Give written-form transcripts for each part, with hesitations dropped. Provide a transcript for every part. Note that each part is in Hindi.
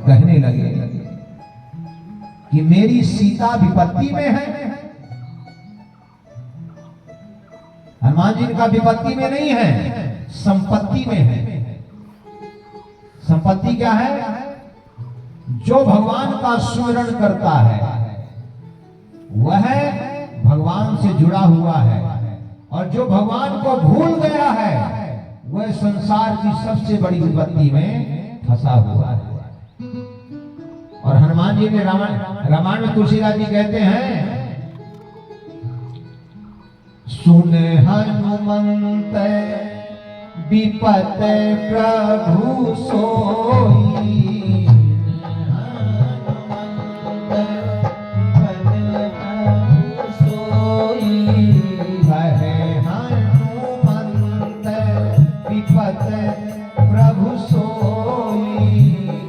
कहने लगे कि मेरी सीता विपत्ति में है। हनुमान जी का विपत्ति में नहीं है, संपत्ति में है। संपत्ति क्या है? जो भगवान का स्मरण करता है वह भगवान से जुड़ा हुआ है, और जो भगवान को भूल गया है वह संसार की सबसे बड़ी विपत्ति में फंसा हुआ है। और हनुमान जी ने रामायण में तुलसीदास जी कहते हैं, सुने हनुमंत विपत प्रभु सोई, प्रभु सोई,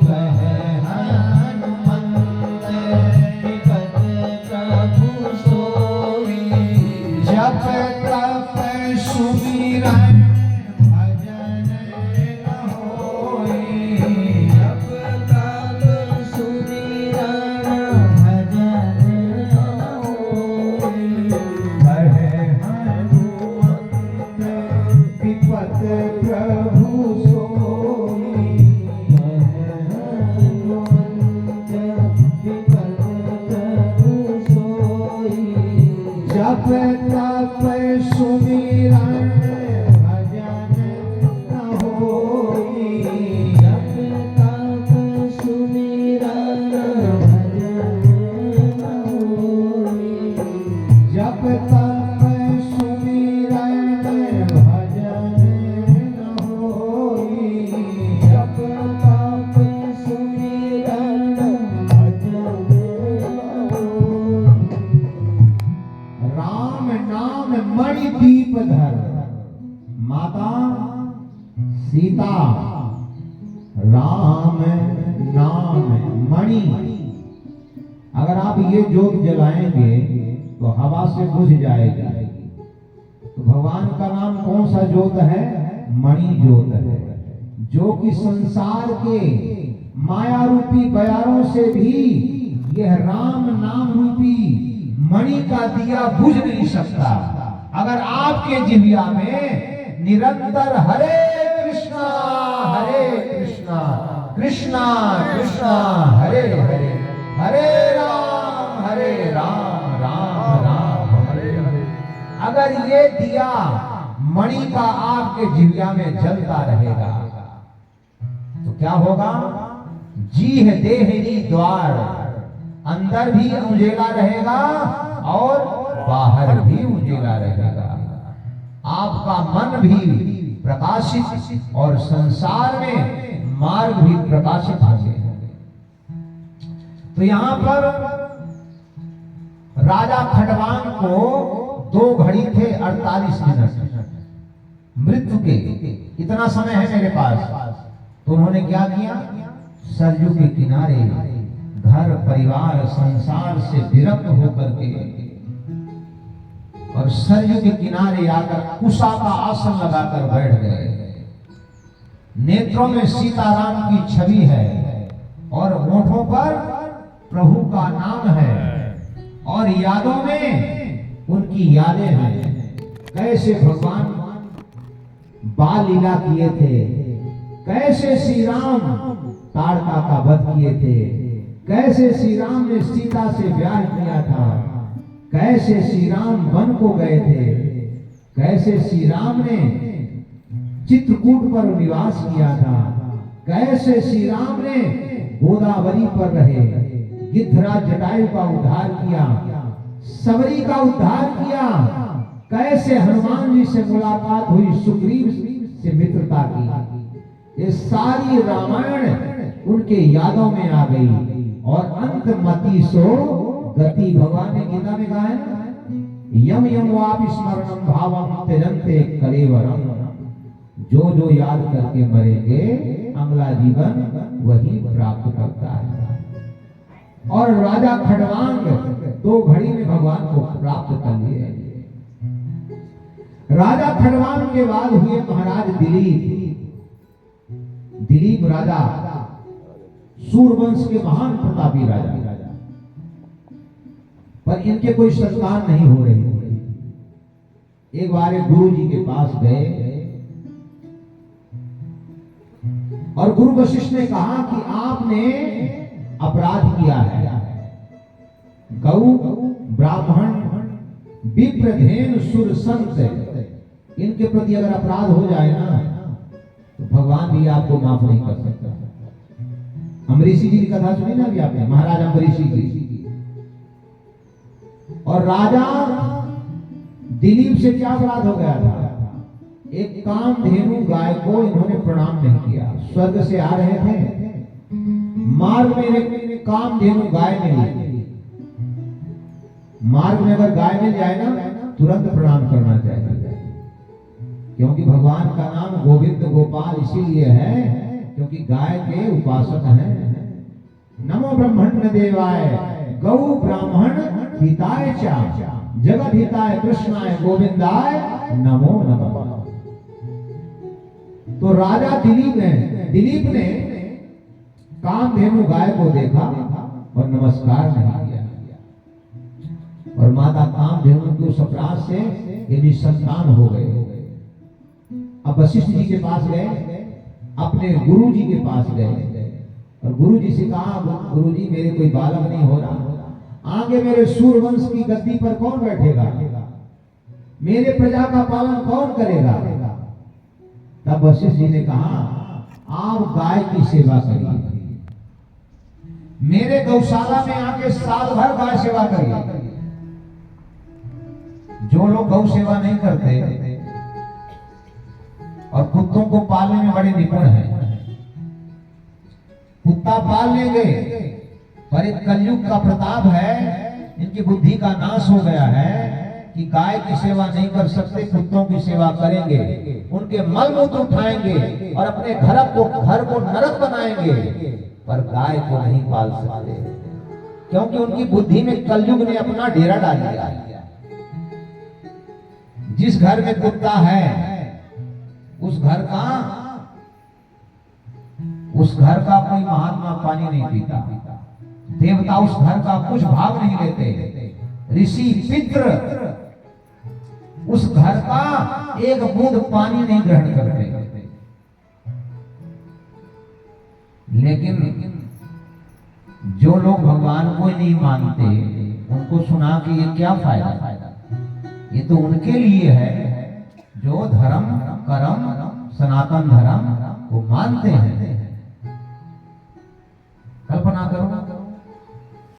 कहे हनुमंत विपत प्रभु सोई, जप तप सुमिरन भजन न होई, जप तप सुमिरन भजन न होई, कहे हनुमंत विपत प्रभु जप तप सुमिरन भजन न होई, जप तप सुमिरन भजन न होई, जप तप सुमिरन भजन न होई, जप तप सुमिरन भजन न होई। राम नाम मणि दीप धर, माता सीता राम नाम मणि। अगर आप ये जोत जलाएंगे तो हवा से बुझ जाएगी। तो भगवान का नाम कौन सा जोत है? मणि जोत है, जो कि संसार के माया रूपी बयारों से भी यह राम नाम रूपी मणि का दिया बुझ नहीं सकता। अगर आपके जिह्वा में निरंतर हरे कृष्णा कृष्णा कृष्णा हरे हरे, हरे राम राम राम हरे हरे, अगर ये दिया मणि का आपके जिह्वा में जलता रहेगा तो क्या होगा? जीह देहरी द्वार, अंदर भी उजेला रहेगा और बाहर भी उजेला रहेगा। आपका मन भी प्रकाशित और संसार में मार्ग भी प्रकाशित होंगे। तो यहां पर राजा खटवांग को 2 घड़ी थे 48 मिनट मृत्यु के। इतना समय है मेरे पास, तो उन्होंने क्या किया? सरयू के किनारे घर परिवार संसार से विरक्त होकर के और सरयू के किनारे आकर कुशा का आसन लगाकर बैठ गए। नेत्रों में सीताराम की छवि है और होठों पर प्रभु का नाम है और यादों में उनकी यादें हैं। कैसे भगवान बाल लीला किए थे, कैसे श्री राम ताड़का का वध किए थे, कैसे श्री राम ने सीता से ब्याह किया था, कैसे श्री राम वन को गए थे, कैसे श्री राम ने चित्रकूट पर निवास किया था, कैसे श्री राम ने गोदावरी पर रहे, गिद्धराज जटायु का उद्धार किया, सबरी का उद्धार किया, कैसे हनुमान जी से मुलाकात हुई, सुग्रीव से मित्रता की। ये सारी रामायण उनके यादों में आ गई और अंत मति सो गति। भगवान ने गीता में कहा है, यम यम वापि स्मरणम भावम त्यजन्ते कलेवरम। जो जो याद करके मरेंगे अगला जीवन वही प्राप्त करता है। और राजा खटवांग 2 घड़ी में भगवान को प्राप्त कर लिए। राजा खटवांग के बाद हुए महाराज दिलीप। दिलीप राजा सूरवंश के महान प्रतापी राजा, पर इनके कोई सत्कार नहीं हो रही थे। एक बार एक गुरु जी के पास गए और गुरु वशिष्ठ ने कहा कि आपने अपराध किया है। गौ, ब्राह्मण, विप्रधेन, सुर, संत, इनके प्रति अगर अपराध हो जाए ना तो भगवान भी आपको माफ नहीं कर सकता। अम्बरीशी जी की कथा सुनी ना अभी आपने, महाराज अम्बरीशी जी। और राजा दिलीप से क्या अपराध हो गया था? एक कामधेनु गाय को इन्होंने प्रणाम नहीं किया। स्वर्ग से आ रहे थे, मार्ग में एक कामधेनु गाय मिली। मार्ग में अगर गाय मिल जाए ना तुरंत प्रणाम करना चाहिए, क्योंकि भगवान का नाम गोविंद गोपाल इसीलिए है क्योंकि गाय के उपासक हैं। नमो ब्रह्मण्य देवाय गौ ब्राह्मण हिताय च जगत हिताय कृष्णाय गोविंदाय नमो नमः। तो राजा दिलीप ने कामधेनु गाय को देखा और नमस्कार नहीं किया, और माता कामधेनु के उस अपराध से यदि संतान हो गए। अब वशिष्ठ जी के पास गए, अपने गुरु जी के पास गए और गुरु जी से कहा, गुरु जी मेरे कोई बालक नहीं हो रहा, आगे मेरे सूरवंश की गद्दी पर कौन बैठेगा, मेरे प्रजा का पालन कौन करेगा? तब वशिष्ठ जी ने कहा, आप गाय की सेवा करिए, मेरे गौशाला में आके साल भर गाय सेवा करिए। जो लोग गौ सेवा नहीं करते और कुत्तों को पालने में बड़े निपुण हैं, कुत्ता पाल लेंगे, पर एक कलयुग का प्रताप है, इनकी बुद्धि का नाश हो गया है कि गाय की सेवा नहीं कर सकते, कुत्तों की सेवा करेंगे, उनके मल मूत्र उठाएंगे और अपने घर को नरक बनाएंगे, पर गाय को नहीं पाल सकते, क्योंकि उनकी बुद्धि में कलयुग ने अपना डेरा डाल दिया। जिस घर में कुत्ता है उस घर का कोई महात्मा पानी नहीं पीता, देवता उस घर का कुछ भाग नहीं लेते, ऋषि पितृ उस घर का एक बूंद पानी नहीं ग्रहण करते। लेकिन जो लोग भगवान को नहीं मानते उनको सुना कि ये क्या फायदा, ये तो उनके लिए है जो धर्म कर्म सनातन धर्म को मानते हैं। कल्पना करो